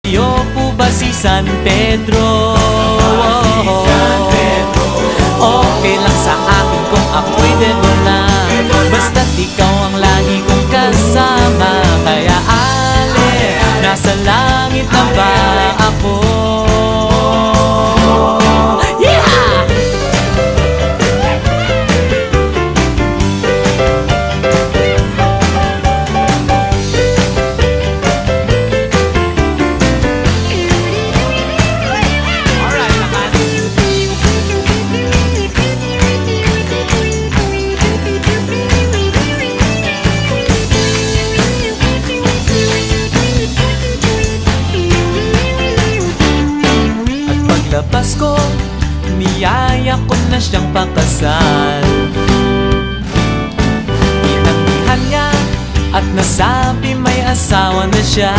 Iyo po ba si San Pedro? Okay lang sa akin kung ako'y dedo na, basta't ikaw ang lagi kong kasama. Kaya ale, nasa langit na ba ako? Paglabas ko, niyaya ko na siyang pakasal. Inanggihan niya at nasabi may asawa na siya.